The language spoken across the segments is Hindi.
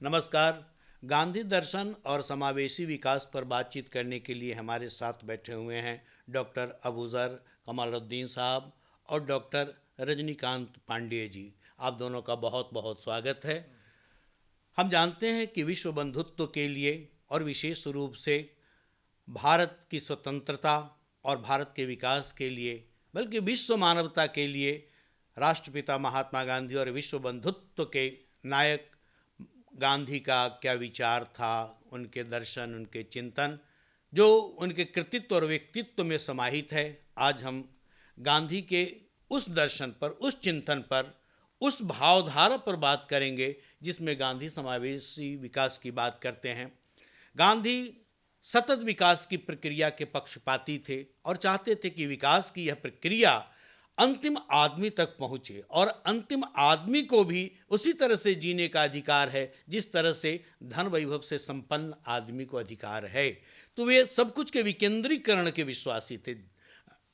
नमस्कार। गांधी दर्शन और समावेशी विकास पर बातचीत करने के लिए हमारे साथ बैठे हुए हैं डॉक्टर अबूज़र कमालुद्दीन साहब और डॉक्टर रजनीकांत पांडेय जी। आप दोनों का बहुत बहुत स्वागत है। हम जानते हैं कि विश्व बंधुत्व के लिए और विशेष रूप से भारत की स्वतंत्रता और भारत के विकास के लिए, बल्कि विश्व मानवता के लिए राष्ट्रपिता महात्मा गांधी और विश्व बंधुत्व के नायक गांधी का क्या विचार था, उनके दर्शन, उनके चिंतन जो उनके कृतित्व और व्यक्तित्व में समाहित है। आज हम गांधी के उस दर्शन पर, उस चिंतन पर, उस भावधारा पर बात करेंगे जिसमें गांधी समावेशी विकास की बात करते हैं। गांधी सतत विकास की प्रक्रिया के पक्षपाती थे और चाहते थे कि विकास की यह प्रक्रिया अंतिम आदमी तक पहुँचे और अंतिम आदमी को भी उसी तरह से जीने का अधिकार है जिस तरह से धन वैभव से संपन्न आदमी को अधिकार है। तो वे सब कुछ के विकेंद्रीकरण के विश्वासी थे।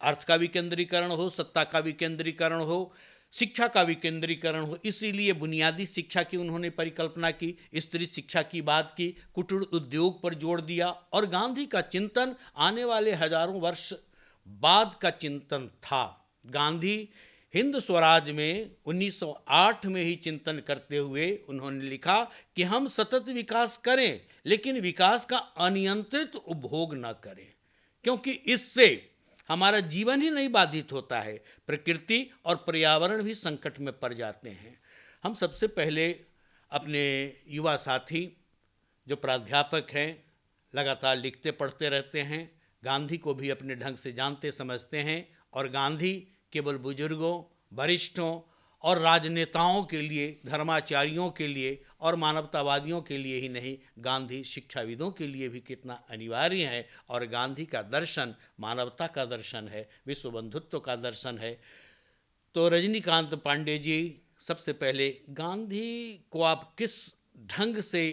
अर्थ का विकेंद्रीकरण हो, सत्ता का विकेंद्रीकरण हो, शिक्षा का विकेंद्रीकरण हो। इसीलिए बुनियादी शिक्षा की उन्होंने परिकल्पना की, स्त्री शिक्षा की बात की, कुटीर उद्योग पर जोर दिया और गांधी का चिंतन आने वाले हजारों वर्ष बाद का चिंतन था। गांधी हिंद स्वराज में 1908 में ही चिंतन करते हुए उन्होंने लिखा कि हम सतत विकास करें लेकिन विकास का अनियंत्रित उपभोग न करें, क्योंकि इससे हमारा जीवन ही नहीं बाधित होता है, प्रकृति और पर्यावरण भी संकट में पड़ जाते हैं। हम सबसे पहले अपने युवा साथी जो प्राध्यापक हैं, लगातार लिखते पढ़ते रहते हैं, गांधी को भी अपने ढंग से जानते समझते हैं और गांधी केवल बुजुर्गों, वरिष्ठों और राजनेताओं के लिए, धर्माचार्यों के लिए और मानवतावादियों के लिए ही नहीं, गांधी शिक्षाविदों के लिए भी कितना अनिवार्य है। और गांधी का दर्शन मानवता का दर्शन है, विश्व बंधुत्व का दर्शन है। तो रजनीकांत पांडे जी, सबसे पहले गांधी को आप किस ढंग से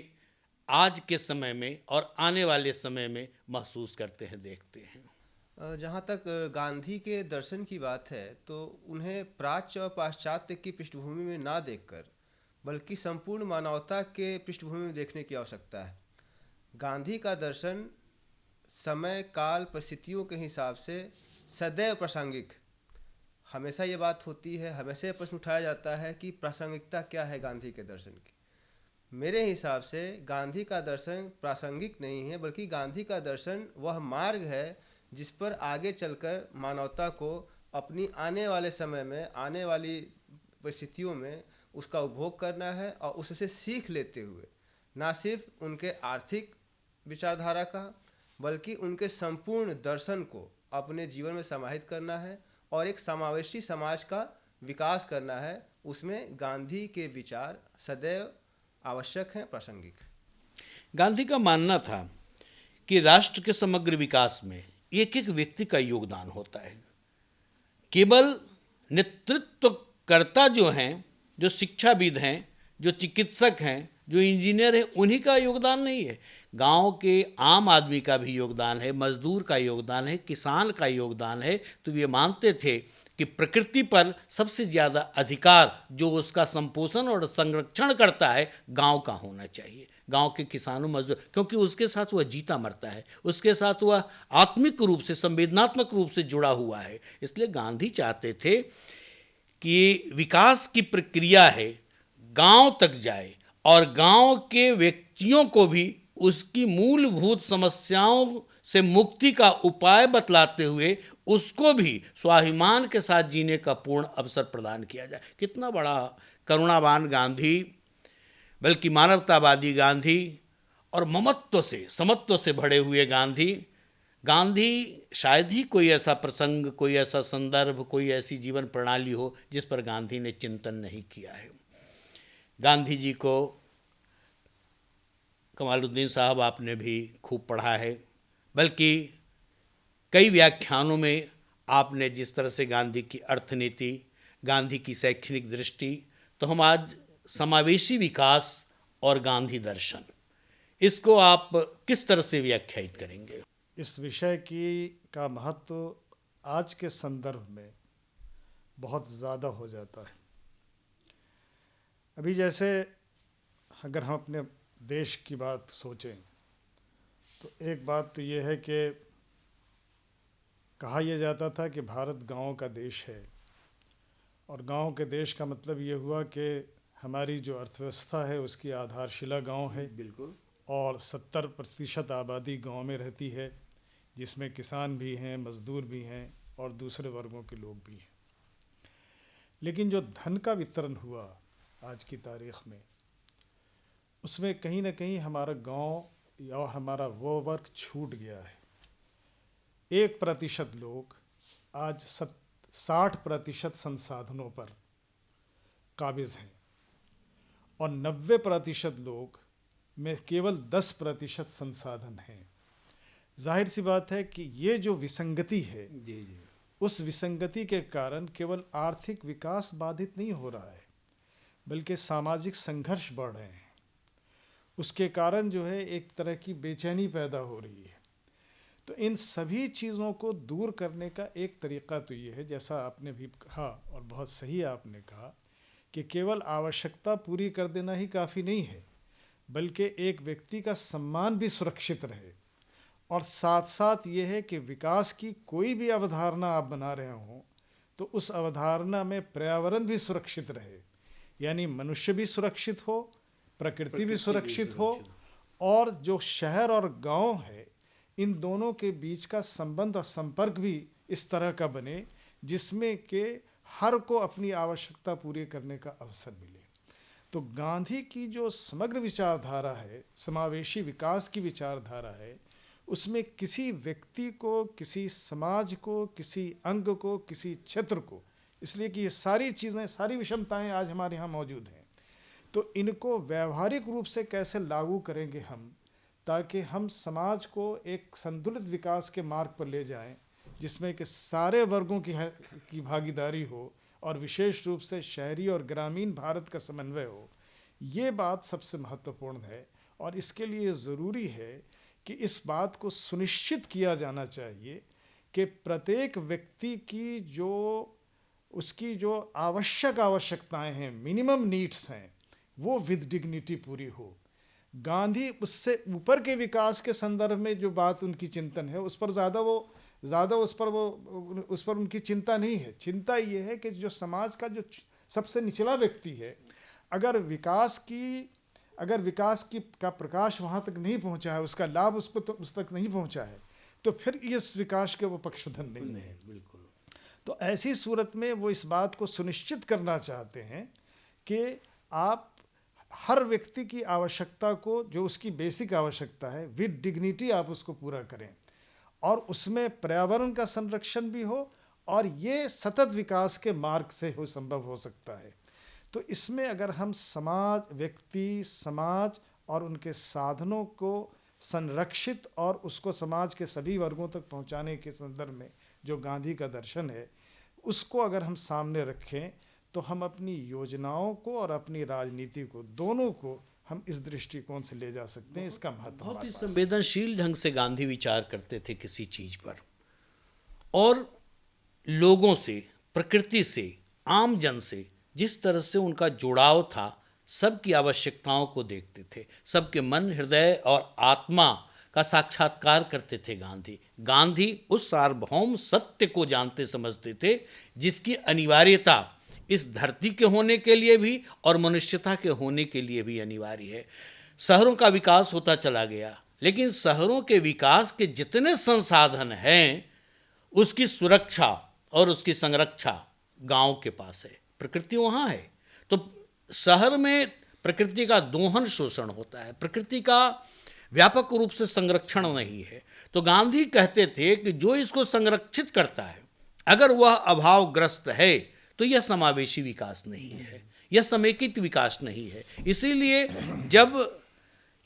आज के समय में और आने वाले समय में महसूस करते हैं, देखते हैं? जहाँ तक गांधी के दर्शन की बात है तो उन्हें प्राच्य और पाश्चात्य की पृष्ठभूमि में ना देखकर बल्कि संपूर्ण मानवता के पृष्ठभूमि में देखने की आवश्यकता है। गांधी का दर्शन समय काल परिस्थितियों के हिसाब से सदैव प्रासंगिक। हमेशा ये बात होती है, हमेशा ये प्रश्न उठाया जाता है कि प्रासंगिकता क्या है गांधी के दर्शन की। मेरे हिसाब से गांधी का दर्शन प्रासंगिक नहीं है, बल्कि गांधी का दर्शन वह मार्ग है जिस पर आगे चलकर मानवता को अपनी आने वाले समय में, आने वाली परिस्थितियों में उसका उपभोग करना है और उससे सीख लेते हुए ना सिर्फ उनके आर्थिक विचारधारा का बल्कि उनके संपूर्ण दर्शन को अपने जीवन में समाहित करना है और एक समावेशी समाज का विकास करना है। उसमें गांधी के विचार सदैव आवश्यक हैं, प्रासंगिक। गांधी का मानना था कि राष्ट्र के समग्र विकास में एक एक व्यक्ति का योगदान होता है। केवल नेतृत्वकर्ता जो हैं, जो शिक्षाविद हैं, जो चिकित्सक हैं, जो इंजीनियर हैं, उन्हीं का योगदान नहीं है। गांव के आम आदमी का भी योगदान है, मजदूर का योगदान है, किसान का योगदान है। तो ये मानते थे कि प्रकृति पर सबसे ज़्यादा अधिकार जो उसका संपोषण और संरक्षण करता है, गांव का होना चाहिए। गांव के किसानों, मजदूर, क्योंकि उसके साथ वह जीता मरता है, उसके साथ वह आत्मिक रूप से, संवेदनात्मक रूप से जुड़ा हुआ है। इसलिए गांधी चाहते थे कि विकास की प्रक्रिया है, गांव तक जाए और गांव के व्यक्तियों को भी उसकी मूलभूत समस्याओं से मुक्ति का उपाय बतलाते हुए उसको भी स्वाभिमान के साथ जीने का पूर्ण अवसर प्रदान किया जाए। कितना बड़ा करुणावान गांधी, बल्कि मानवतावादी गांधी और ममत्व से, समत्व से भरे हुए गांधी। गांधी शायद ही कोई ऐसा प्रसंग, कोई ऐसा संदर्भ, कोई ऐसी जीवन प्रणाली हो जिस पर गांधी ने चिंतन नहीं किया है। गांधी जी को कमालुद्दीन साहब आपने भी खूब पढ़ा है, बल्कि कई व्याख्यानों में आपने जिस तरह से गांधी की अर्थनीति, गांधी की शैक्षणिक दृष्टि, तो हम आज समावेशी विकास और गांधी दर्शन, इसको आप किस तरह से व्याख्यायित करेंगे? इस विषय की का महत्व आज के संदर्भ में बहुत ज़्यादा हो जाता है। अभी जैसे अगर हम अपने देश की बात सोचें तो एक बात तो ये है कि कहा यह जाता था कि भारत गाँव का देश है, और गांव के देश का मतलब ये हुआ कि हमारी जो अर्थव्यवस्था है उसकी आधारशिला गांव है। बिल्कुल। और 70% आबादी गांव में रहती है, जिसमें किसान भी हैं, मज़दूर भी हैं और दूसरे वर्गों के लोग भी हैं। लेकिन जो धन का वितरण हुआ आज की तारीख़ में, उसमें कहीं ना कहीं हमारा गांव या हमारा वो वर्ग छूट गया है। 1% लोग आज 60% संसाधनों पर काबिज़ हैं और 90% लोग में केवल 10% संसाधन हैं। जाहिर सी बात है कि ये जो विसंगति है, जी जी, उस विसंगति के कारण केवल आर्थिक विकास बाधित नहीं हो रहा है, बल्कि सामाजिक संघर्ष बढ़ रहे हैं। उसके कारण जो है एक तरह की बेचैनी पैदा हो रही है। तो इन सभी चीज़ों को दूर करने का एक तरीक़ा तो ये है, जैसा आपने भी कहा और बहुत सही आपने कहा, कि केवल आवश्यकता पूरी कर देना ही काफ़ी नहीं है, बल्कि एक व्यक्ति का सम्मान भी सुरक्षित रहे। और साथ साथ ये है कि विकास की कोई भी अवधारणा आप बना रहे हों तो उस अवधारणा में पर्यावरण भी सुरक्षित रहे, यानी मनुष्य भी सुरक्षित हो, प्रकृति भी सुरक्षित हो, और जो शहर और गांव है इन दोनों के बीच का संबंध और संपर्क भी इस तरह का बने जिसमें कि हर को अपनी आवश्यकता पूरी करने का अवसर मिले। तो गांधी की जो समग्र विचारधारा है, समावेशी विकास की विचारधारा है, उसमें किसी व्यक्ति को, किसी समाज को, किसी अंग को, किसी क्षेत्र को, इसलिए कि ये सारी चीज़ें, सारी विषमताएं आज हमारे यहाँ मौजूद हैं, तो इनको व्यवहारिक रूप से कैसे लागू करेंगे हम, ताकि हम समाज को एक संतुलित विकास के मार्ग पर ले जाएं, जिसमें कि सारे वर्गों की भागीदारी हो और विशेष रूप से शहरी और ग्रामीण भारत का समन्वय हो। ये बात सबसे महत्वपूर्ण है और इसके लिए ज़रूरी है कि इस बात को सुनिश्चित किया जाना चाहिए कि प्रत्येक व्यक्ति की उसकी जो आवश्यकताएं हैं, मिनिमम नीड्स हैं, वो विद डिग्निटी पूरी हो। गांधी उससे ऊपर के विकास के संदर्भ में जो बात उनकी चिंतन है, उस पर उनकी चिंता नहीं है। चिंता ये है कि जो समाज का जो सबसे निचला व्यक्ति है, अगर विकास का प्रकाश वहाँ तक नहीं पहुँचा है, उसका लाभ उसको तो उस तक नहीं पहुँचा है, तो फिर इस विकास के वो पक्षधर नहीं है। बिल्कुल। तो ऐसी सूरत में वो इस बात को सुनिश्चित करना चाहते हैं कि आप हर व्यक्ति की आवश्यकता को, जो उसकी बेसिक आवश्यकता है, विद डिग्निटी आप उसको पूरा करें, और उसमें पर्यावरण का संरक्षण भी हो, और ये सतत विकास के मार्ग से संभव हो सकता है। तो इसमें अगर हम व्यक्ति, समाज और उनके साधनों को संरक्षित और उसको समाज के सभी वर्गों तक पहुंचाने के संदर्भ में जो गांधी का दर्शन है, उसको अगर हम सामने रखें तो हम अपनी योजनाओं को और अपनी राजनीति को, दोनों को हम इस दृष्टिकोण से ले जा सकते हैं। इसका महत्व बहुत ही हमारे पास। संवेदनशील ढंग से गांधी विचार करते थे किसी चीज पर, और लोगों से, प्रकृति से, आम जन से जिस तरह से उनका जुड़ाव था, सबकी आवश्यकताओं को देखते थे, सबके मन, हृदय और आत्मा का साक्षात्कार करते थे गांधी उस सार्वभौम सत्य को जानते समझते थे जिसकी अनिवार्यता इस धरती के होने के लिए भी और मनुष्यता के होने के लिए भी अनिवार्य है। शहरों का विकास होता चला गया, लेकिन शहरों के विकास के जितने संसाधन हैं उसकी सुरक्षा और उसकी संरक्षा गांव के पास है, प्रकृति वहाँ है। तो शहर में प्रकृति का दोहन शोषण होता है, प्रकृति का व्यापक रूप से संरक्षण नहीं है। तो गांधी कहते थे कि जो इसको संरक्षित करता है, अगर वह अभावग्रस्त है, तो यह समावेशी विकास नहीं है, यह समेकित विकास नहीं है। इसीलिए जब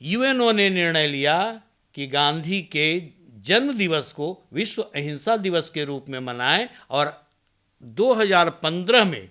यूएनओ ने निर्णय लिया कि गांधी के जन्म दिवस को विश्व अहिंसा दिवस के रूप में मनाएं, और 2015 में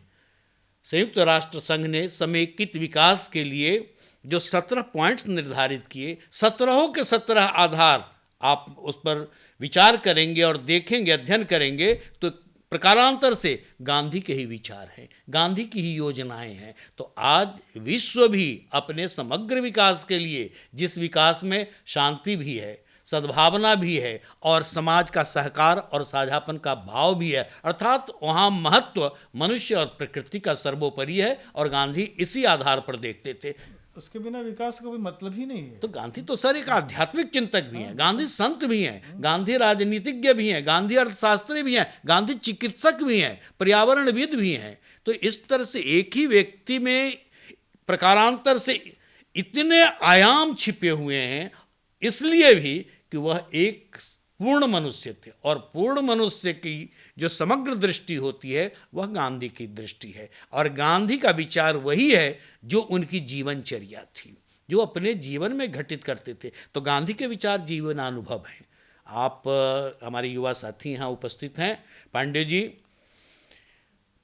संयुक्त राष्ट्र संघ ने समेकित विकास के लिए जो 17 पॉइंट्स निर्धारित किए, 17 के 17 आधार आप उस पर विचार करेंगे और देखेंगे, अध्ययन करेंगे, तो प्रकारांतर से गांधी के ही विचार हैं, गांधी की ही योजनाएं हैं। तो आज विश्व भी अपने समग्र विकास के लिए, जिस विकास में शांति भी है, सद्भावना भी है और समाज का सहकार और साझापन का भाव भी है, अर्थात वहाँ महत्व मनुष्य और प्रकृति का सर्वोपरि है, और गांधी इसी आधार पर देखते थे। उसके बिना विकास का कोई मतलब ही नहीं है। तो गांधी तो सर एक आध्यात्मिक चिंतक भी हैं, गांधी संत भी हैं, गांधी राजनीतिज्ञ भी हैं, गांधी अर्थशास्त्री भी हैं, गांधी चिकित्सक भी हैं, पर्यावरणविद भी हैं। तो इस तरह से एक ही व्यक्ति में प्रकारांतर से इतने आयाम छिपे हुए हैं, इसलिए भी कि वह एक पूर्ण मनुष्य थे, और पूर्ण मनुष्य की जो समग्र दृष्टि होती है वह गांधी की दृष्टि है, और गांधी का विचार वही है जो उनकी जीवनचर्या थी, जो अपने जीवन में घटित करते थे। तो गांधी के विचार जीवनानुभव हैं। आप हमारे युवा साथी यहाँ उपस्थित हैं,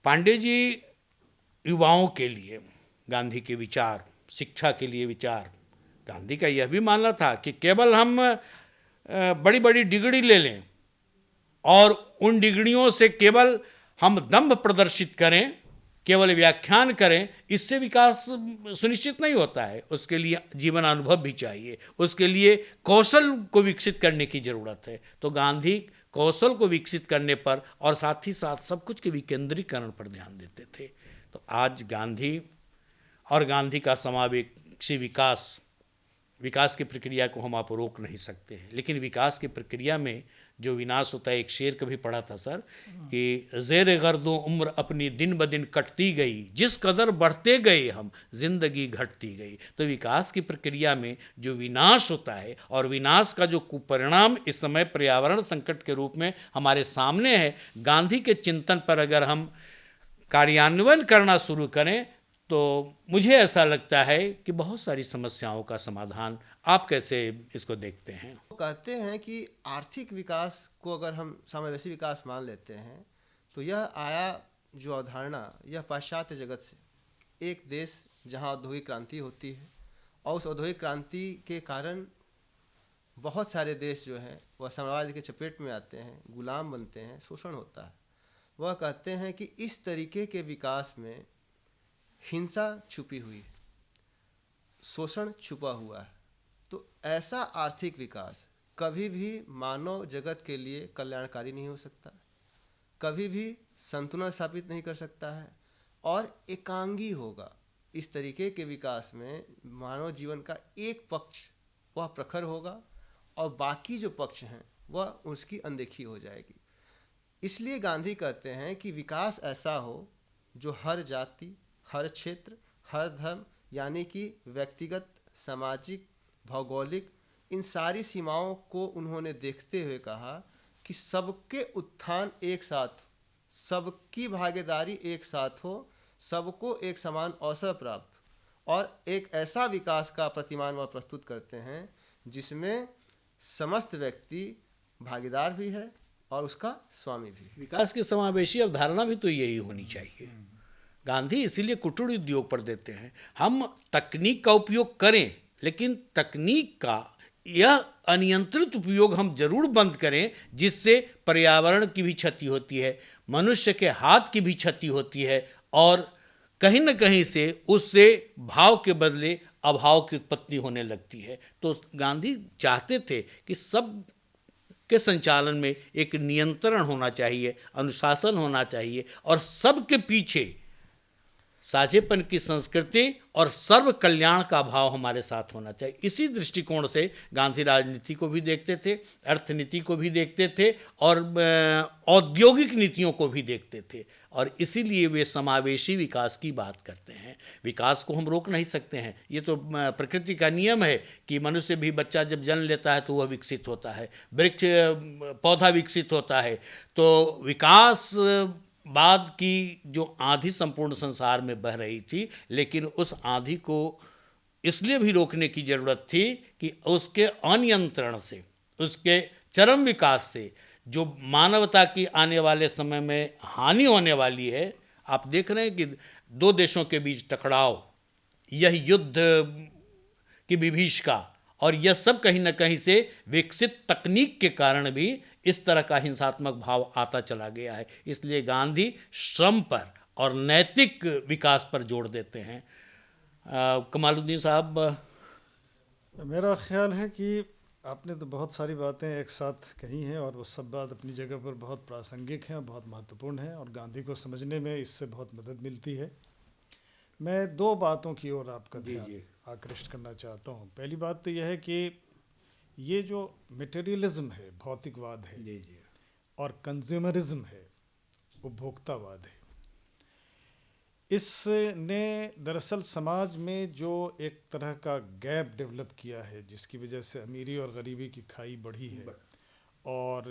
पांडे जी युवाओं के लिए गांधी के विचार, शिक्षा के लिए विचार। गांधी का यह भी मानना था कि केवल हम बड़ी बड़ी डिग्री ले लें और उन डिग्रियों से केवल हम दंभ प्रदर्शित करें, केवल व्याख्यान करें, इससे विकास सुनिश्चित नहीं होता है। उसके लिए जीवन अनुभव भी चाहिए, उसके लिए कौशल को विकसित करने की ज़रूरत है। तो गांधी कौशल को विकसित करने पर और साथ ही साथ सब कुछ के विकेंद्रीकरण पर ध्यान देते थे। तो आज गांधी और गांधी का समावेशी विकास की प्रक्रिया को हम आप रोक नहीं सकते हैं, लेकिन विकास की प्रक्रिया में जो विनाश होता है, एक शेर कभी पढ़ा था सर कि ज़ेर गर्दो उम्र अपनी दिन ब दिन कटती गई, जिस कदर बढ़ते गए हम जिंदगी घटती गई। तो विकास की प्रक्रिया में जो विनाश होता है, और विनाश का जो कुपरिणाम इस समय पर्यावरण संकट के रूप में हमारे सामने है, गांधी के चिंतन पर अगर हम कार्यान्वयन करना शुरू करें तो मुझे ऐसा लगता है कि बहुत सारी समस्याओं का समाधान। आप कैसे इसको देखते हैं? वो कहते हैं कि आर्थिक विकास को अगर हम समावेशी विकास मान लेते हैं तो यह आया जो अवधारणा, यह पाश्चात्य जगत से। एक देश जहां औद्योगिक क्रांति होती है और उस औद्योगिक क्रांति के कारण बहुत सारे देश जो हैं वह साम्राज्य के चपेट में आते हैं, गुलाम बनते हैं, शोषण होता है। वह कहते हैं कि इस तरीके के विकास में हिंसा छुपी हुई है, शोषण छुपा हुआ है। तो ऐसा आर्थिक विकास कभी भी मानव जगत के लिए कल्याणकारी नहीं हो सकता, कभी भी संतुलन स्थापित नहीं कर सकता है, और एकांगी होगा। इस तरीके के विकास में मानव जीवन का एक पक्ष वह प्रखर होगा और बाकी जो पक्ष हैं वह उसकी अनदेखी हो जाएगी। इसलिए गांधी कहते हैं कि विकास ऐसा हो जो हर जाति, हर क्षेत्र, हर धर्म, यानी कि व्यक्तिगत, सामाजिक, भौगोलिक, इन सारी सीमाओं को उन्होंने देखते हुए कहा कि सबके उत्थान एक साथ, सबकी भागीदारी एक साथ हो, सबको एक समान अवसर प्राप्त, और एक ऐसा विकास का प्रतिमान वह प्रस्तुत करते हैं जिसमें समस्त व्यक्ति भागीदार भी है और उसका स्वामी भी। विकास की समावेशी अवधारणा भी तो यही होनी चाहिए। गांधी इसीलिए कुटीर उद्योग पर देते हैं। हम तकनीक का उपयोग करें, लेकिन तकनीक का यह अनियंत्रित उपयोग हम जरूर बंद करें, जिससे पर्यावरण की भी क्षति होती है, मनुष्य के हाथ की भी क्षति होती है, और कहीं न कहीं से उससे भाव के बदले अभाव की उत्पत्ति होने लगती है। तो गांधी चाहते थे कि सब के संचालन में एक नियंत्रण होना चाहिए, अनुशासन होना चाहिए, और सबके पीछे साझेपन की संस्कृति और सर्व कल्याण का भाव हमारे साथ होना चाहिए। इसी दृष्टिकोण से गांधी राजनीति को भी देखते थे, अर्थनीति को भी देखते थे, और औद्योगिक नीतियों को भी देखते थे, और इसीलिए वे समावेशी विकास की बात करते हैं। विकास को हम रोक नहीं सकते हैं, ये तो प्रकृति का नियम है कि मनुष्य भी, बच्चा जब जन्म लेता है तो वह विकसित होता है, वृक्ष पौधा विकसित होता है। तो विकास बाद की जो आंधी संपूर्ण संसार में बह रही थी, लेकिन उस आंधी को इसलिए भी रोकने की जरूरत थी कि उसके अनियंत्रण से, उसके चरम विकास से जो मानवता की आने वाले समय में हानि होने वाली है। आप देख रहे हैं कि दो देशों के बीच टकराव, यह युद्ध की विभीषिका, और यह सब कहीं न कहीं से विकसित तकनीक के कारण भी इस तरह का हिंसात्मक भाव आता चला गया है। इसलिए गांधी श्रम पर और नैतिक विकास पर जोर देते हैं। कमालुद्दीन साहब। मेरा ख्याल है कि आपने तो बहुत सारी बातें एक साथ कही हैं और वो सब बात अपनी जगह पर बहुत प्रासंगिक हैं और बहुत महत्वपूर्ण हैं और गांधी को समझने में इससे बहुत मदद मिलती है। मैं दो बातों की ओर आपका ध्यान आकृष्ट करना चाहता हूँ। पहली बात तो यह है कि ये जो मटेरियलिज्म है, भौतिकवाद है, और कंज्यूमरिज्म है, उपभोक्तावाद है, इसने दरअसल समाज में जो एक तरह का गैप डेवलप किया है, जिसकी वजह से अमीरी और गरीबी की खाई बढ़ी है और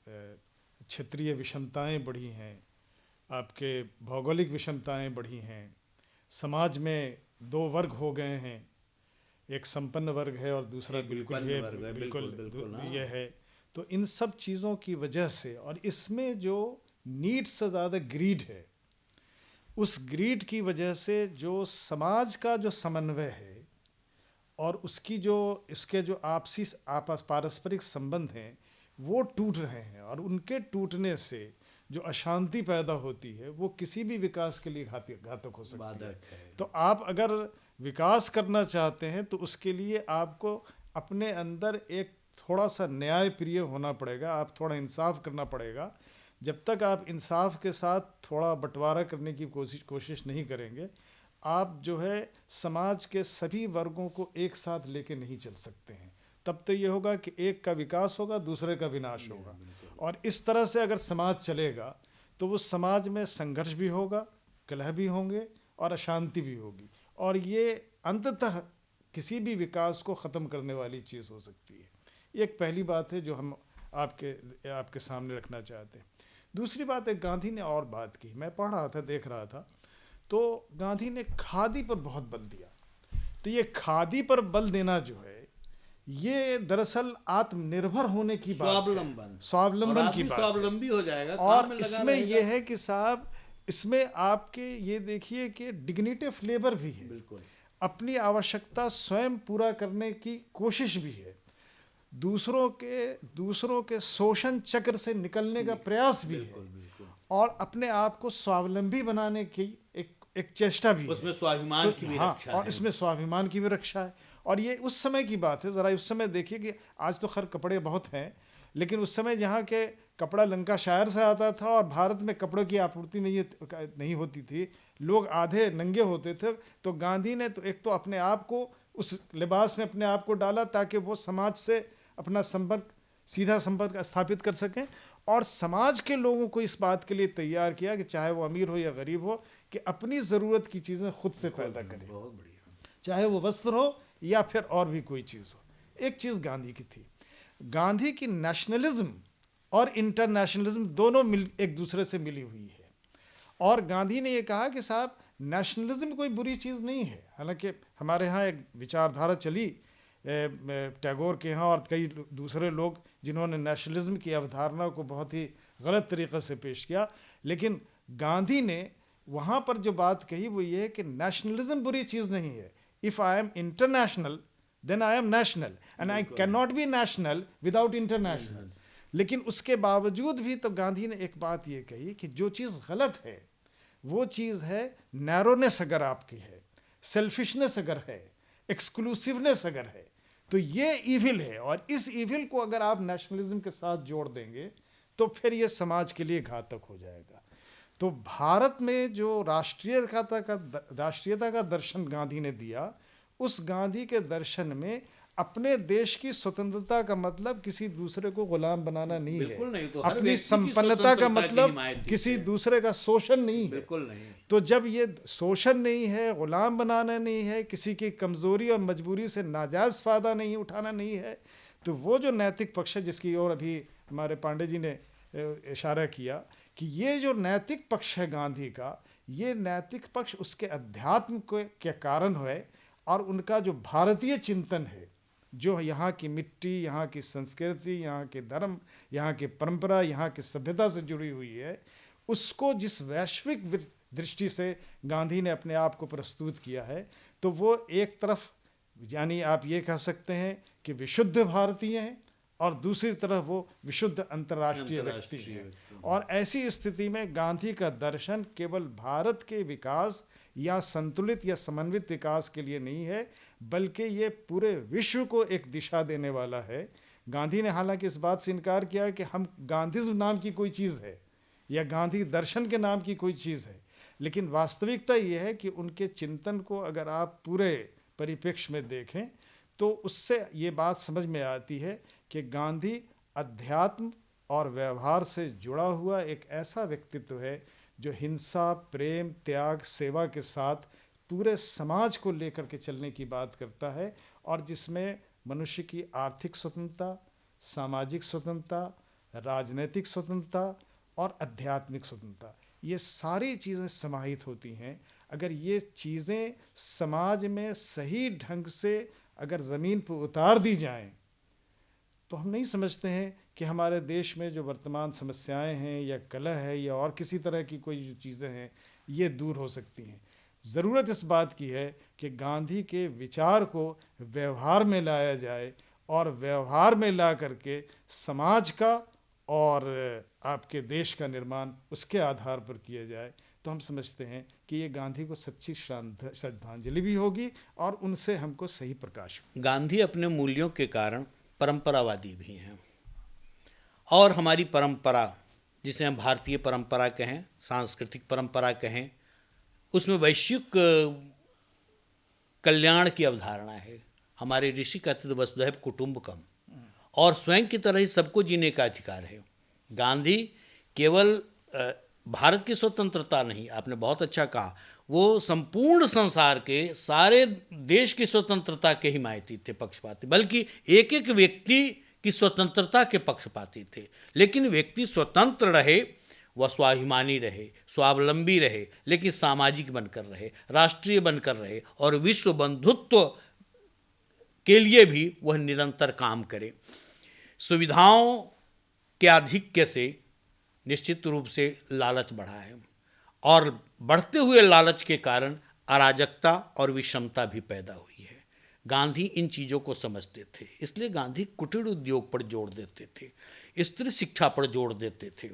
क्षेत्रीय विषमताएं बढ़ी हैं, आपके भौगोलिक विषमताएं बढ़ी हैं, समाज में दो वर्ग हो गए हैं, एक संपन्न वर्ग है और दूसरा बिल्कुल ये है। तो इन सब चीज़ों की वजह से और इसमें जो नीड से ज़्यादा ग्रीड है, उस ग्रीड की वजह से जो समाज का जो समन्वय है और उसके जो आपसी पारस्परिक संबंध हैं वो टूट रहे हैं और उनके टूटने से जो अशांति पैदा होती है वो किसी भी विकास के लिए घातक हो सकती है। तो आप अगर विकास करना चाहते हैं तो उसके लिए आपको अपने अंदर एक थोड़ा सा न्याय प्रिय होना पड़ेगा, आप थोड़ा इंसाफ करना पड़ेगा। जब तक आप इंसाफ के साथ थोड़ा बंटवारा करने की कोशिश नहीं करेंगे, आप जो है समाज के सभी वर्गों को एक साथ लेके नहीं चल सकते हैं। तब तो ये होगा कि एक का विकास होगा, दूसरे का विनाश होगा। और इस तरह से अगर समाज चलेगा तो उस समाज में संघर्ष भी होगा, कलह भी होंगे और अशांति भी होगी, और ये अंततः किसी भी विकास को ख़त्म करने वाली चीज़ हो सकती है। एक पहली बात है जो हम आपके सामने रखना चाहते हैं। दूसरी बात है, गांधी ने और बात की, मैं पढ़ रहा था, देख रहा था, तो गांधी ने खादी पर बहुत बल दिया। तो ये खादी पर बल देना जो है ये दरअसल आत्मनिर्भर होने की बात है, स्वावलंबन की बात, स्वावलंबी हो जाएगा। और इसमें यह है कि साहब, इसमें आपके ये देखिए कि डिग्निटी ऑफ लेबर भी है, बिल्कुल अपनी आवश्यकता स्वयं पूरा करने की कोशिश भी है, दूसरों के शोषण चक्र से निकलने का प्रयास भी है, और अपने आप को स्वावलंबी बनाने की एक चेष्टा भी उसमें है। स्वाभिमान की भी रक्षा है। और इसमें स्वाभिमान की भी रक्षा है। और ये उस समय की बात है, ज़रा उस समय देखिए कि आज तो खैर कपड़े बहुत हैं, लेकिन उस समय जहाँ के कपड़ा लंकाशायर से आता था और भारत में कपड़ों की आपूर्ति नहीं होती थी, लोग आधे नंगे होते थे, तो गांधी ने तो एक तो अपने आप को उस लिबास में अपने आप को डाला ताकि वो समाज से अपना सीधा संपर्क स्थापित कर सकें, और समाज के लोगों को इस बात के लिए तैयार किया कि चाहे वो अमीर हो या गरीब हो, कि अपनी ज़रूरत की चीज़ें खुद से पैदा करें, चाहे वो वस्त्र हो या फिर और भी कोई चीज़ हो। एक चीज़ गांधी की थी, गांधी की नेशनलिज्म और इंटरनेशनलिज्म दोनों एक दूसरे से मिली हुई है। और गांधी ने ये कहा कि साहब, नेशनलिज्म कोई बुरी चीज़ नहीं है। हालांकि हमारे यहाँ एक विचारधारा चली टैगोर के यहाँ और कई दूसरे लोग जिन्होंने नेशनलिज्म की अवधारणा को बहुत ही गलत तरीक़े से पेश किया, लेकिन गांधी ने वहाँ पर जो बात कही वो ये है कि नेशनलिज्म बुरी चीज़ नहीं है। If I am international then I am national and I can not be national without international. लेकिन उसके बावजूद भी तो गांधी ने एक बात ये कही कि जो चीज़ गलत है वो चीज़ है नैरोनेस अगर आपकी है, सेल्फिशनेस अगर है, एक्सक्लूसिवनेस अगर है, तो ये ईविल है। और इस ईविल को अगर आप नेशनलिज्म के साथ जोड़ देंगे तो फिर ये समाज के लिए घातक हो जाएगा। तो भारत में जो राष्ट्रीयता का दर्शन गांधी ने दिया, उस गांधी के दर्शन में अपने देश की स्वतंत्रता का मतलब किसी दूसरे को गुलाम बनाना नहीं है, नहीं, तो अपनी संपन्नता का मतलब किसी दूसरे का शोषण नहीं है। बिल्कुल नहीं। तो जब ये शोषण नहीं है, गुलाम बनाना नहीं है, किसी की कमज़ोरी और मजबूरी से नाजायज़ फ़ायदा नहीं उठाना नहीं है, तो वो जो नैतिक पक्ष है जिसकी ओर अभी हमारे पांडे जी ने इशारा किया कि ये जो नैतिक पक्ष है गांधी का, ये नैतिक पक्ष उसके अध्यात्म के कारण है, और उनका जो भारतीय चिंतन है, जो यहाँ की मिट्टी, यहाँ की संस्कृति, यहाँ के धर्म, यहाँ की परंपरा, यहाँ की सभ्यता से जुड़ी हुई है, उसको जिस वैश्विक दृष्टि से गांधी ने अपने आप को प्रस्तुत किया है, तो वो एक तरफ यानी आप ये कह सकते हैं कि विशुद्ध भारतीय हैं, और दूसरी तरफ वो विशुद्ध अंतर्राष्ट्रीय व्यक्ति अंतर्राष्ट्रीय है। व्यक्ति। और ऐसी स्थिति में गांधी का दर्शन केवल भारत के विकास या संतुलित या समन्वित विकास के लिए नहीं है, बल्कि ये पूरे विश्व को एक दिशा देने वाला है। गांधी ने हालांकि इस बात से इनकार किया कि हम गांधीज्म नाम की कोई चीज़ है या गांधी दर्शन के नाम की कोई चीज़ है, लेकिन वास्तविकता ये है कि उनके चिंतन को अगर आप पूरे परिप्रेक्ष्य में देखें तो उससे ये बात समझ में आती है कि गांधी अध्यात्म और व्यवहार से जुड़ा हुआ एक ऐसा व्यक्तित्व है जो हिंसा, प्रेम, त्याग, सेवा के साथ पूरे समाज को लेकर के चलने की बात करता है, और जिसमें मनुष्य की आर्थिक स्वतंत्रता, सामाजिक स्वतंत्रता, राजनैतिक स्वतंत्रता और आध्यात्मिक स्वतंत्रता, ये सारी चीज़ें समाहित होती हैं। अगर ये चीज़ें समाज में सही ढंग से अगर ज़मीन पर उतार दी जाएं तो हम नहीं समझते हैं कि हमारे देश में जो वर्तमान समस्याएं हैं या कलह है या और किसी तरह की कोई जो चीज़ें हैं ये दूर हो सकती हैं। ज़रूरत इस बात की है कि गांधी के विचार को व्यवहार में लाया जाए और व्यवहार में ला करके समाज का और आपके देश का निर्माण उसके आधार पर किया जाए। तो हम समझते हैं कि ये गांधी को सच्ची श्रद्धांजलि भी होगी और उनसे हमको सही प्रकाश होगा। गांधी अपने मूल्यों के कारण परंपरावादी भी हैं, और हमारी परंपरा, जिसे हम भारतीय परंपरा कहें, सांस्कृतिक परंपरा कहें, उसमें वैश्विक कल्याण की अवधारणा है। हमारे ऋषि कहते थे वसुधैव कुटुंबकम, और स्वयं की तरह ही सबको जीने का अधिकार है। गांधी केवल भारत की स्वतंत्रता नहीं, आपने बहुत अच्छा कहा, वो संपूर्ण संसार के सारे देश की स्वतंत्रता के हिमायती थे, पक्षपाती, बल्कि एक एक व्यक्ति की स्वतंत्रता के पक्षपाती थे। लेकिन व्यक्ति स्वतंत्र रहे, वह स्वाभिमानी रहे, स्वावलंबी रहे, लेकिन सामाजिक बनकर रहे, राष्ट्रीय बनकर रहे, और विश्व बंधुत्व के लिए भी वह निरंतर काम करे। सुविधाओं के आधिक्य से निश्चित रूप से लालच बढ़ा है, और बढ़ते हुए लालच के कारण अराजकता और विषमता भी पैदा हुई है। गांधी इन चीज़ों को समझते थे, इसलिए गांधी कुटीर उद्योग पर जोर देते थे, स्त्री शिक्षा पर जोर देते थे,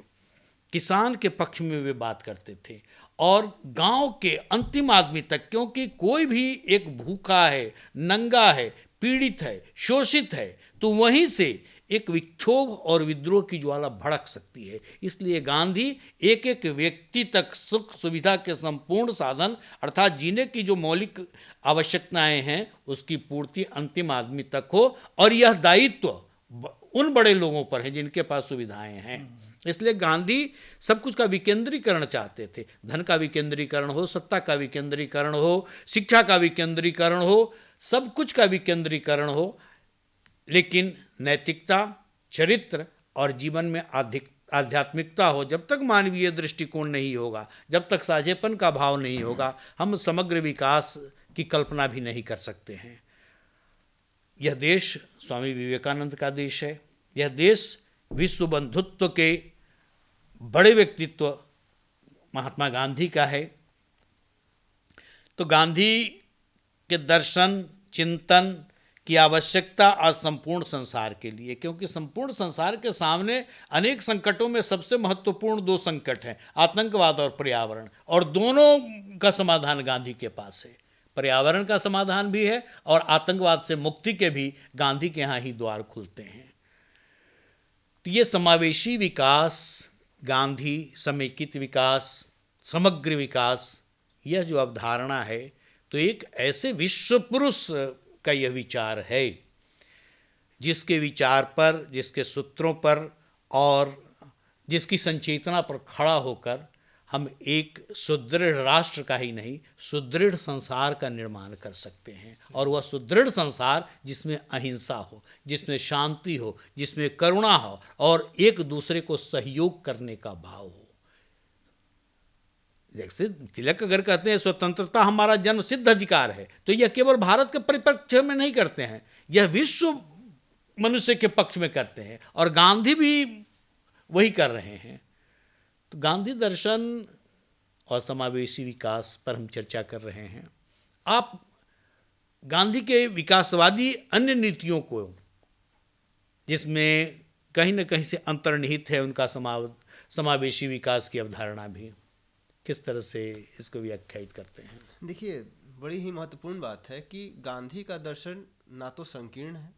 किसान के पक्ष में वे बात करते थे, और गांव के अंतिम आदमी तक, क्योंकि कोई भी एक भूखा है, नंगा है, पीड़ित है, शोषित है, तो वहीं से एक विक्षोभ और विद्रोह की ज्वाला भड़क सकती है। इसलिए गांधी एक एक व्यक्ति तक सुख सुविधा के संपूर्ण साधन, अर्थात जीने की जो मौलिक आवश्यकताएं हैं, उसकी पूर्ति अंतिम आदमी तक हो, और यह दायित्व उन बड़े लोगों पर है जिनके पास सुविधाएं हैं। इसलिए गांधी सब कुछ का विकेंद्रीकरण चाहते थे। धन का विकेंद्रीकरण हो, सत्ता का विकेंद्रीकरण हो, शिक्षा का विकेंद्रीकरण हो, सब कुछ का विकेंद्रीकरण हो, लेकिन नैतिकता, चरित्र और जीवन में आध्यात्मिकता हो, जब तक मानवीय दृष्टिकोण नहीं होगा, जब तक साझेपन का भाव नहीं होगा, हम समग्र विकास की कल्पना भी नहीं कर सकते हैं। यह देश स्वामी विवेकानंद का देश है, यह देश विश्व बंधुत्व के बड़े व्यक्तित्व महात्मा गांधी का है। तो गांधी के दर्शन, चिंतन की आवश्यकता आज संपूर्ण संसार के लिए, क्योंकि संपूर्ण संसार के सामने अनेक संकटों में सबसे महत्वपूर्ण दो संकट हैं, आतंकवाद और पर्यावरण, और दोनों का समाधान गांधी के पास है। पर्यावरण का समाधान भी है और आतंकवाद से मुक्ति के भी गांधी के यहाँ ही द्वार खुलते हैं। तो ये समावेशी विकास, गांधी समेकित विकास, समग्र विकास, यह जो अवधारणा है, तो एक ऐसे विश्व पुरुष का यह विचार है जिसके विचार पर, जिसके सूत्रों पर और जिसकी संचेतना पर खड़ा होकर हम एक सुदृढ़ राष्ट्र का ही नहीं, सुदृढ़ संसार का निर्माण कर सकते हैं। और वह सुदृढ़ संसार जिसमें अहिंसा हो, जिसमें शांति हो, जिसमें करुणा हो, और एक दूसरे को सहयोग करने का भाव हो। जैसे तिलक अगर कहते हैं स्वतंत्रता हमारा जन्म सिद्ध अधिकार है, तो यह केवल भारत के परिप्रेक्ष्य में नहीं करते हैं, यह विश्व मनुष्य के पक्ष में करते हैं, और गांधी भी वही कर रहे हैं। तो गांधी दर्शन और समावेशी विकास पर हम चर्चा कर रहे हैं। आप गांधी के विकासवादी अन्य नीतियों को, जिसमें कहीं न कहीं से अंतर्निहित है उनका समावेशी विकास की अवधारणा भी। किस तरह से इसको व्याख्यायित करते हैं? देखिए, बड़ी ही महत्वपूर्ण बात है कि गांधी का दर्शन ना तो संकीर्ण है,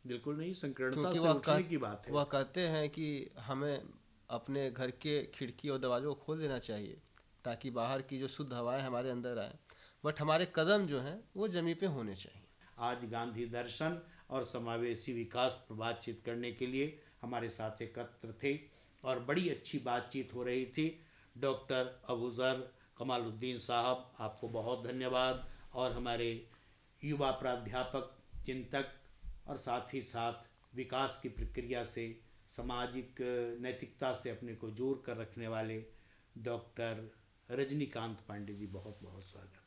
बिल्कुल नहीं, संकीर्णता क्योंकि से उठने की बात है। वह कहते हैं कि हमें अपने घर के खिड़की और दरवाज़ों को खोल देना चाहिए ताकि बाहर की जो शुद्ध हवाएं हमारे अंदर आए, बट हमारे कदम जो हैं वो ज़मीन पे होने चाहिए। आज गांधी दर्शन और समावेशी विकास पर बातचीत करने के लिए हमारे साथ एकत्र थे और बड़ी अच्छी बातचीत हो रही थी। डॉक्टर अबूज़र कमालुद्दीन साहब, आपको बहुत धन्यवाद। और हमारे युवा प्राध्यापक, चिंतक और साथ ही साथ विकास की प्रक्रिया से सामाजिक नैतिकता से अपने को जोड़ कर रखने वाले डॉक्टर रजनीकांत पांडे जी, बहुत बहुत स्वागत।